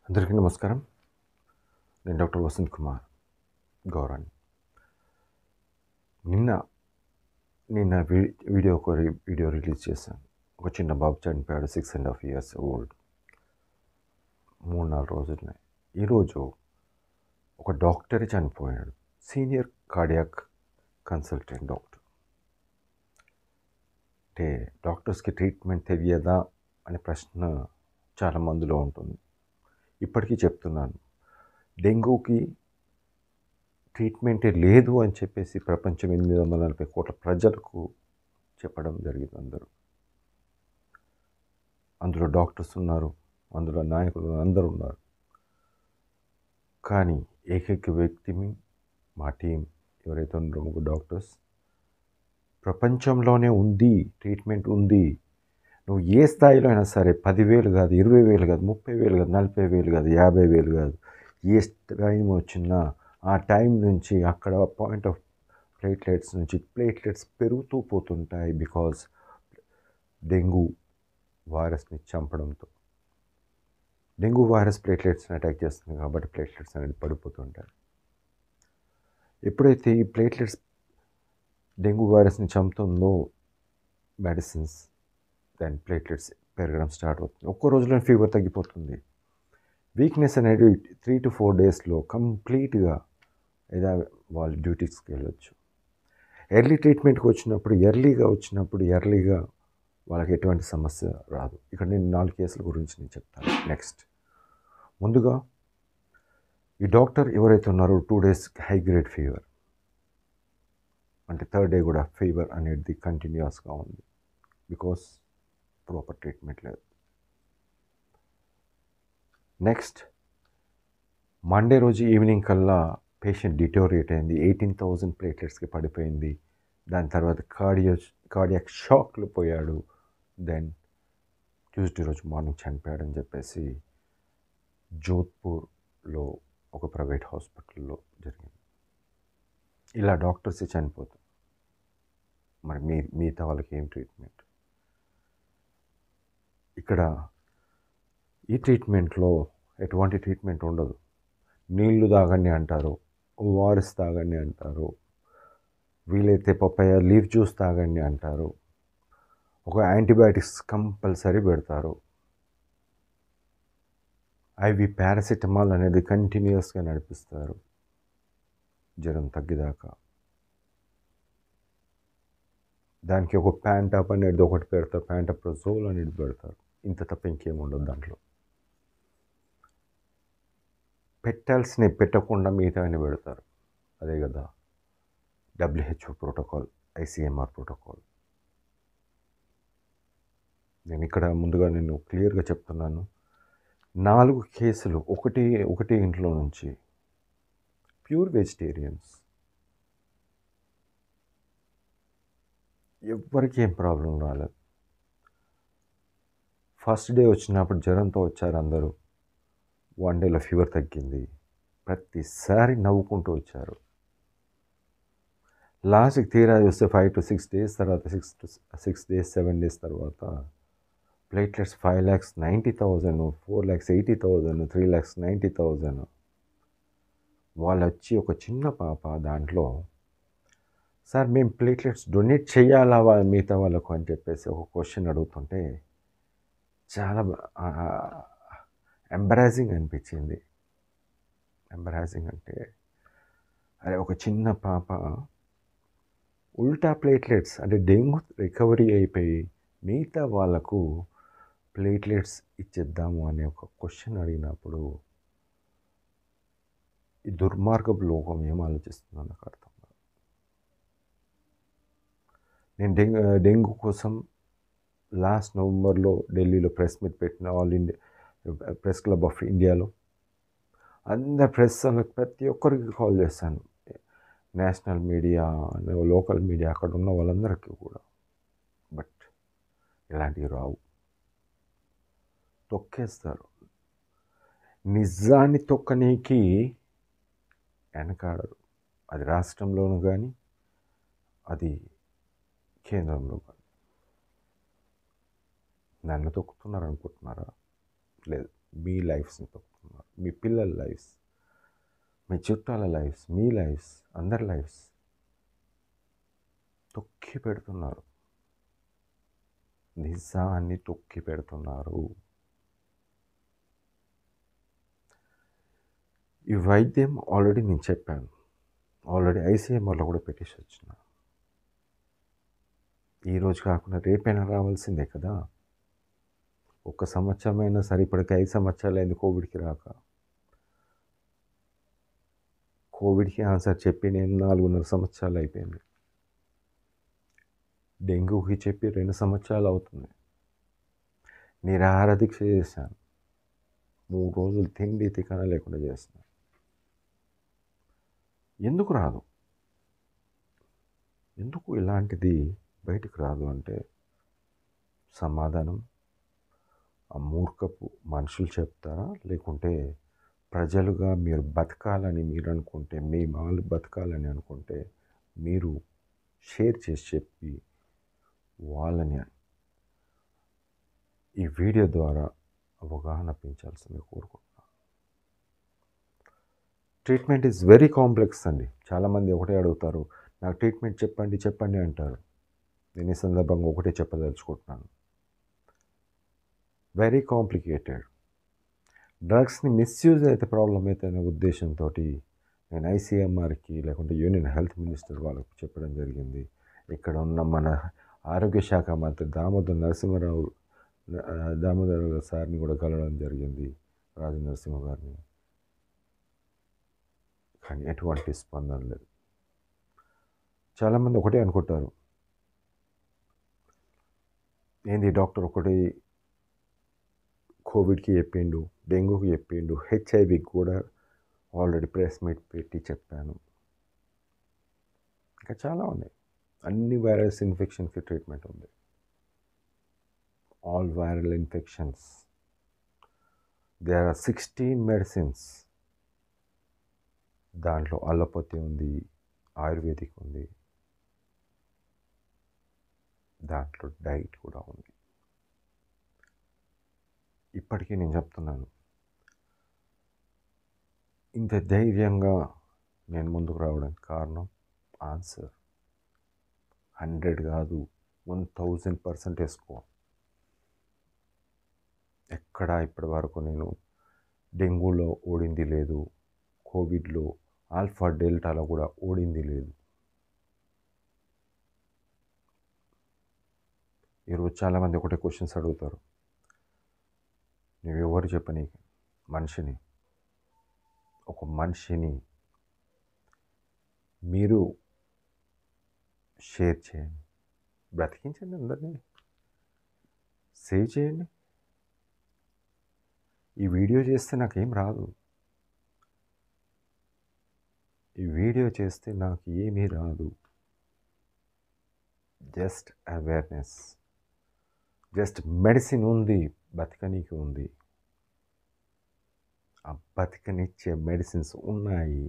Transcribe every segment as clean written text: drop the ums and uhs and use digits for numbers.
అందరికీ నమస్కారం. నేను డాక్టర్ వసంత్ కుమార్ గౌరాని. నిన్న నిన్న వీడియో రిలీజ్ చేశాను. ఒక చిన్న బాబు చనిపోయాడు, 6.5 years ఓల్డ్. 3-4 రోజులున్నాయి. ఈరోజు ఒక డాక్టరే చనిపోయాడు, సీనియర్ కార్డియాక్ కన్సల్టెంట్ డాక్టర్. అంటే డాక్టర్స్కి ట్రీట్మెంట్ తెలియదా అనే ప్రశ్న చాలా మందిలో ఉంటుంది. ఇప్పటికీ చెప్తున్నాను, డెంగూకి ట్రీట్మెంటే లేదు అని చెప్పేసి ప్రపంచం 840 కోట్ల ప్రజలకు చెప్పడం జరిగింది. అందులో డాక్టర్స్ ఉన్నారు, అందులో నాయకులు అందరూ ఉన్నారు. కానీ ఏకైక వ్యక్తిని మా టీం ఎవరైతే ఉన్నారో, ముగ్గురు డాక్టర్స్, ప్రపంచంలోనే ఉంది, ట్రీట్మెంట్ ఉంది. నువ్వు ఏ స్థాయిలో అయినా సరే 10,000 కాదు, 20,000 కాదు, 30,000 కాదు, 40,000 కాదు, 50,000 కాదు, ఏ టైం వచ్చినా ఆ టైం నుంచి అక్కడ పాయింట్ ఆఫ్ ప్లేట్లెట్స్ నుంచి ప్లేట్లెట్స్ పెరుగుతూ పోతుంటాయి. బికాజ్ డెంగ్యూ వైరస్ని చంపడంతో డెంగ్యూ వైరస్ ప్లేట్లెట్స్ని అటాక్ చేస్తుంది కాబట్టి ప్లేట్లెట్స్ అనేది పడిపోతుంటాయి. ఎప్పుడైతే ఈ ప్లేట్లెట్స్ డెంగ్యూ వైరస్ని చంపుతుందో మెడిసిన్స్, దాని ప్లేట్లెట్స్ పెరగడం స్టార్ట్ అవుతుంది. ఒక్క రోజులో ఫీవర్ తగ్గిపోతుంది. వీక్నెస్ అనేది 3 to 4 daysలో కంప్లీట్గా ఏదో వాళ్ళు డ్యూటీస్కి వెళ్ళొచ్చు. ఎర్లీ ట్రీట్మెంట్కి వచ్చినప్పుడు ఎర్లీగా వాళ్ళకి ఎటువంటి సమస్య రాదు. ఇక్కడ నేను 4 కేసుల గురించి నేను చెప్తాను. నెక్స్ట్, ముందుగా ఈ డాక్టర్ ఎవరైతే ఉన్నారో 2 days హై గ్రేడ్ ఫీవర్, అంటే 3rd day కూడా ఫీవర్ అనేది కంటిన్యూస్గా ఉంది. బికాస్ ప్రాపర్ ట్రీట్మెంట్ లేదు. నెక్స్ట్, మండే రోజు ఈవినింగ్ కల్లా పేషెంట్ డిటోరియేట్ అయింది, 18,000 ప్లేట్లెట్స్కి పడిపోయింది. దాని తర్వాత కార్డియాక్ షాక్లో పోయాడు. దెన్ ట్యూస్డే రోజు మార్నింగ్ చనిపోయాడని చెప్పేసి జోధ్పూర్లో ఒక ప్రైవేట్ హాస్పిటల్లో జరిగింది. ఇలా డాక్టర్సే చనిపోతారు. మరి మిగతా వాళ్ళకి ఏం ట్రీట్మెంట్? ఇక్కడ ఈ ట్రీట్మెంట్లో ఎటువంటి ట్రీట్మెంట్ ఉండదు. నీళ్లు తాగండి అంటారు, ఓఆర్ఎస్ తాగండి అంటారు, వీలైతే పపాయ లీఫ్ జ్యూస్ తాగండి అంటారు, ఒక యాంటీబయాటిక్స్ కంపల్సరీ పెడతారు. ఐవి పారాసిటమాల్ అనేది కంటిన్యూస్గా నడిపిస్తారు జ్వరం తగ్గిదాకా. దానికి ఒక ప్యాంటాప్ అనేది ఒకటి పెడతారు, ప్యాంటాప్రోజోల్ అనేది పెడతారు. ఇంత తప్ప ఇంకేం ఉండదు దాంట్లో. పెట్టాల్సిన పెట్టకుండా మిగతాని పెడతారు. అదే కదా WHO ప్రోటోకాల్, ICMR ప్రోటోకాల్. నేను ఇక్కడ ముందుగా నేను క్లియర్గా చెప్తున్నాను, 4 కేసులు ఒకటి ఇంట్లో నుంచి ప్యూర్ వెజిటేరియన్స్, ఎవ్వరికి ఏం ప్రాబ్లం రాలేదు. ఫస్ట్ డే వచ్చినప్పుడు జ్వరంతో వచ్చారు అందరూ. 1 dayలో ఫీవర్ తగ్గింది. ప్రతిసారి నవ్వుకుంటూ వచ్చారు. లాస్ట్కి తీరా చూస్తే 5 to 6 days తర్వాత 7 days తర్వాత ప్లేట్లెట్స్ 5,90,000, 4,80,000, 3,90,000. వాళ్ళు వచ్చి ఒక చిన్న పాప దాంట్లో, సార్ మేము ప్లేట్లెట్స్ డొనేట్ చేయాలా మిగతా వాళ్ళకు అని చెప్పేసి ఒక క్వశ్చన్ అడుగుతుంటే చాలా ఎంబరాజింగ్ అనిపించింది. ఎంబరాజింగ్ అంటే, అరే ఒక చిన్న పాప ఉల్టా ప్లేట్లెట్స్ అంటే డెంగ్యూ రికవరీ అయిపోయి మిగతా వాళ్ళకు ప్లేట్లెట్స్ ఇచ్చేద్దాము అనే ఒక క్వశ్చన్ అడిగినప్పుడు ఈ దుర్మార్గపు లోకం ఏం ఆలోచిస్తుందో నాకు అర్థం కాదు. నేను డెంగ్యూ కోసం లాస్ట్ నవంబర్లో ఢిల్లీలో ప్రెస్ మీట్ పెట్టిన, all India press club of ఇండియాలో అందరు ప్రెస్ ప్రతి ఒక్కరికి కాల్ చేశాను. నేషనల్ మీడియా, లోకల్ మీడియా, అక్కడ ఉన్న వాళ్ళందరికీ కూడా. బట్ ఇలాంటివి రావు, తొక్కేస్తారు. నిజాన్ని తొక్కనీకి వెనకాడరు. అది రాష్ట్రంలోనూ కానీ, అది కేంద్రంలో కానీ. నన్ను తొక్కుతున్నారు అనుకుంటున్నారా? లేదు, మీ లైఫ్స్ని తొక్కుతున్నారు. మీ పిల్లల లైఫ్స్, మీ చుట్టాల లైఫ్స్, మీ లైఫ్స్, అందరి లైఫ్స్ తొక్కి పెడుతున్నారు. నిజాన్ని తొక్కి పెడుతున్నారు. ఈ వైద్యం ఆల్రెడీ నేను చెప్పాను. ఆల్రెడీ ఐసీఎంఆర్లో కూడా పెట్టేసి వచ్చిన. ఈరోజు కాకుండా రేపైనా రావాల్సిందే కదా. 1 సంవత్సరమైనా సరే, ఇప్పటికి 5 సంవత్సరాలు అయింది కోవిడ్కి రాక. కోవిడ్కి ఆన్సర్ చెప్పి నేను 4.5 సంవత్సరాలు అయిపోయింది. డెంగ్యూకి చెప్పి 2 సంవత్సరాలు అవుతుంది. నిరాహార దీక్ష చేశాను. 3 రోజులు తిండి తికన లేకుండా చేస్తున్నాను. ఎందుకు రాదు? ఎందుకు ఇలాంటిది బయటకు రాదు అంటే సమాధానం ఆ మూర్ఖపు మనుషులు చెప్తారా, లేకుంటే ప్రజలుగా మీరు బతకాలని మీరు అనుకుంటే, మీ వాళ్ళు బతకాలని అనుకుంటే మీరు షేర్ చేసి చెప్పి వాళ్ళని ఈ వీడియో ద్వారా అవగాహన పెంచాల్సిందిగా కోరుకుంటున్నాను. ట్రీట్మెంట్ ఈజ్ వెరీ కాంప్లెక్స్ అండి. చాలామంది ఒకటే అడుగుతారు, నాకు ట్రీట్మెంట్ చెప్పండి అంటారు. నేను ఈ సందర్భంగా ఒకటే చెప్పదలుచుకుంటున్నాను, వెరీ కాంప్లికేటెడ్. డ్రగ్స్ని మిస్యూజ్ అయితే ప్రాబ్లం అయితే అనే ఉద్దేశంతో నేను ఐసీఎంఆర్కి లేకుంటే యూనియన్ హెల్త్ మినిస్టర్ వాళ్ళకు చెప్పడం జరిగింది. ఇక్కడ ఉన్న మన ఆరోగ్య శాఖ మంత్రి దామోదర్ సార్ని కూడా కలవడం జరిగింది, రాజు నరసింహ గారిని. కానీ ఎటువంటి స్పందన లేదు. చాలామంది ఒకటే అనుకుంటారు, ఏంది డాక్టర్ ఒకటి కోవిడ్కి చెప్పిండు, డెంగ్యూకి చెప్పిండు, హెచ్ఐవికి కూడా ఆల్రెడీ ప్రెస్ మీట్ పెట్టి చెప్పాను. ఇంకా చాలా ఉన్నాయి. అన్ని వైరస్ ఇన్ఫెక్షన్స్కి ట్రీట్మెంట్ ఉంది. All viral infections, there are 16 medicines. దాంట్లో అలోపతి ఉంది, ఆయుర్వేదిక్ ఉంది, దాంట్లో డైట్ కూడా ఉంది. ఇప్పటికీ నేను చెప్తున్నాను, ఇంత ధైర్యంగా నేను ముందుకు రావడానికి కారణం ఆన్సర్ 100 కాదు 1000% వేసుకో. ఎక్కడా ఇప్పటి వరకు నేను డెంగ్యూలో ఓడింది లేదు, కోవిడ్లో ఆల్ఫా డెల్టాలో కూడా ఓడింది లేదు. ఈరోజు చాలామంది ఒకటే క్వశ్చన్స్ అడుగుతారు, నువ్వు ఎవరు చెప్పని ఒక మనిషిని మీరు షేర్ చేయండి, బ్రతికించండి, అందరినీ సేవ్ చేయండి. ఈ వీడియో చేస్తే నాకేం రాదు, ఈ వీడియో చేస్తే నాకు ఏమీ రాదు. జస్ట్ అవేర్నెస్, జస్ట్ మెడిసిన్ ఉంది, బతకనీకి ఉంది. ఆ బతకనిచ్చే మెడిసిన్స్ ఉన్నాయి.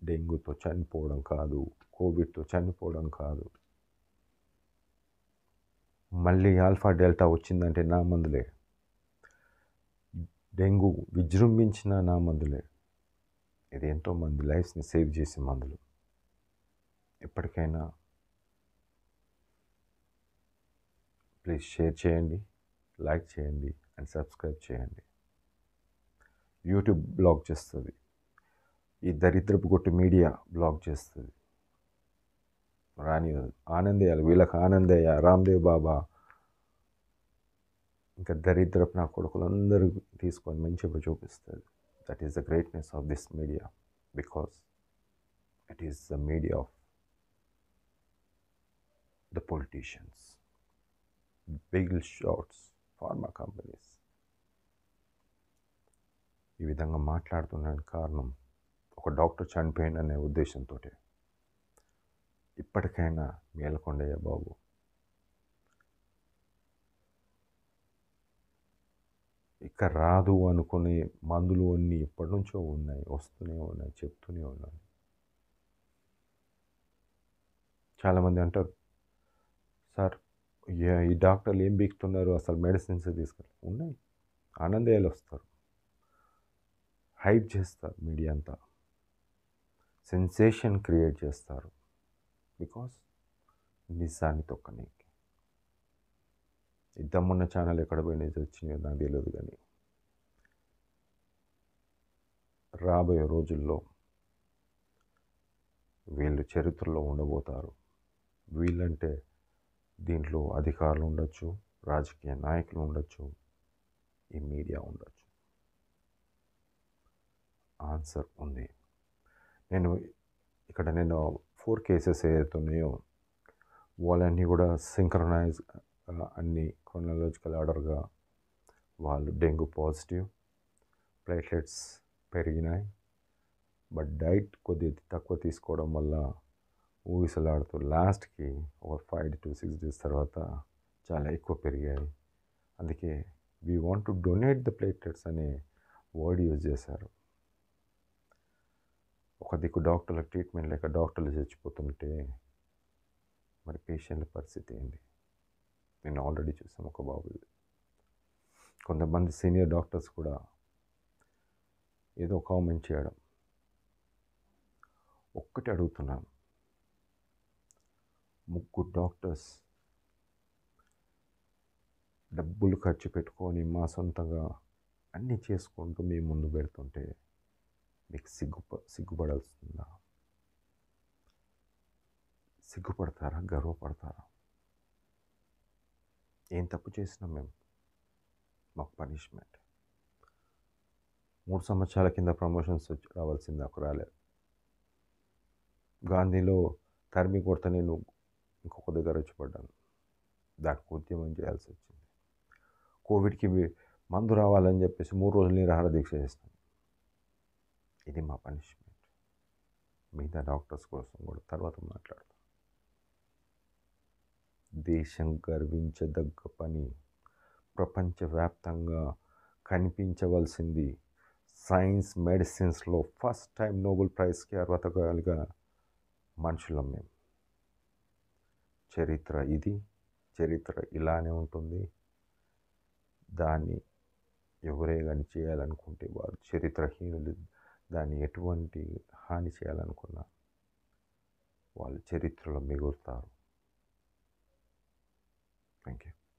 డెంగ్యూతో చనిపోవడం కాదు, కోవిడ్తో చనిపోవడం కాదు. మళ్ళీ ఆల్ఫా డెల్టా వచ్చిందంటే నా మందులే, డెంగ్యూ విజృంభించిన నా మందులే. ఇది ఎంతోమంది లైఫ్స్ని సేవ్ చేసే మందులు. ఎప్పటికైనా ప్లీజ్ షేర్ చేయండి, లైక్ చేయండి అండ్ సబ్స్క్రైబ్ చేయండి. యూట్యూబ్ బ్లాక్ చేస్తుంది, ఈ దరిద్రపు కొట్టి మీడియా బ్లాక్ చేస్తుంది. రాని ఆనందేయాలి, వీళ్ళకి ఆనందయ్య, రామ్దేవ్ బాబా, ఇంకా దరిద్రపు నా కొడుకులందరూ తీసుకొని మంచిగా చూపిస్తుంది. That is the greatness of this media, because it is the media of the politicians, big shots, pharma companies. ఈ విధంగా మాట్లాడుతున్నాను కారణం ఒక డాక్టర్ చనిపోయిందనే ఉద్దేశంతో. ఇప్పటికైనా మేల్కొండయ్య బాబు, ఇక రాదు అనుకునే మందులు అన్నీ ఎప్పటి నుంచో ఉన్నాయి, వస్తూనే ఉన్నాయి, చెప్తూనే ఉన్నాయి. చాలామంది అంటారు, సార్ ఈ డాక్టర్లు ఏం బీక్తున్నారు, అసలు మెడిసిన్స్ తీసుకెళ్ళి ఉన్నాయి. ఆనందయ్యలు వస్తారు, హైప్ చేస్తారు, మీడియా అంతా సెన్సేషన్ క్రియేట్ చేస్తారు. బికాస్ నిజాన్ని తొక్కనీకి. ఈ దమ్మున్న ఛానల్ ఎక్కడ పోయి నిజం వచ్చినాయో నాకు తెలియదు, కానీ రాబోయే రోజుల్లో వీళ్ళు చరిత్రలో ఉండబోతారు. వీళ్ళంటే దీంట్లో అధికారులు ఉండొచ్చు, రాజకీయ నాయకులు ఉండొచ్చు, ఈ మీడియా ఉండొచ్చు. ఆన్సర్ ఉంది. నేను 4 కేసెస్ ఏదైతున్నాయో వాళ్ళన్నీ కూడా సింక్రనైజ్ అన్ని క్రోనాలజికల్ ఆర్డర్గా వాళ్ళు డెంగ్యూ పాజిటివ్, ప్లేట్లెట్స్ పెరిగినాయి. బట్ డైట్ కొద్దిగా తక్కువ తీసుకోవడం వల్ల ఊగిసలాడుతూ లాస్ట్కి ఒక 5 to 6 days తర్వాత చాలా ఎక్కువ పెరిగాయి. అందుకే we want to donate the platelets అనే వర్డ్ యూజ్ చేశారు. ఒక దిక్కు డాక్టర్లకు ట్రీట్మెంట్ లేక డాక్టర్లు చచ్చిపోతుంటే మరి పేషెంట్ల పరిస్థితి ఏంటి? నేను ఆల్రెడీ చూసాం ఒక బాబు. కొంతమంది సీనియర్ డాక్టర్స్ కూడా ఏదో కామెంట్ చేయడం. ఒక్కటి అడుగుతున్నాను, 3 డాక్టర్స్ డబ్బులు ఖర్చు పెట్టుకొని మా సొంతంగా అన్నీ చేసుకుంటూ మీ ముందు పెడుతుంటే మీకు సిగ్గుపడాల్సిందా? సిగ్గుపడతారా? గర్వపడతారా? ఏం తప్పు చేసినాం మేము? మాకు పనిష్మెంట్. 3 సంవత్సరాల కింద ప్రమోషన్స్ రావాల్సింది నాకు రాలేదు. గాంధీలో తరిమి కొడితే నేను ఇంకొక దగ్గర వచ్చి పడ్డాను. దానికి ఉద్యమం చేయాల్సి వచ్చింది. కోవిడ్కి మందు రావాలని చెప్పేసి 3 రోజులు నిరాహార దీక్ష చేస్తాను. ఇది మా పనిష్మెంట్. మిగతా డాక్టర్స్ కోసం కూడా తర్వాత మాట్లాడతాం. దేశం గర్వించదగ్గ పని, ప్రపంచవ్యాప్తంగా కనిపించవలసింది. సైన్స్ మెడిసిన్స్లో ఫస్ట్ టైం నోబెల్ ప్రైజ్కి అర్హత కలిగిన మనుషులం మేము. చరిత్ర ఇది, చరిత్ర ఇలానే ఉంటుంది. దాన్ని ఎవరే కానీ చేయాలనుకుంటే వారు చరిత్రహీనులు. దాన్ని ఎటువంటి హాని చేయాలనుకున్నా వాళ్ళు చరిత్రలో మిగులుతారు. Thank you.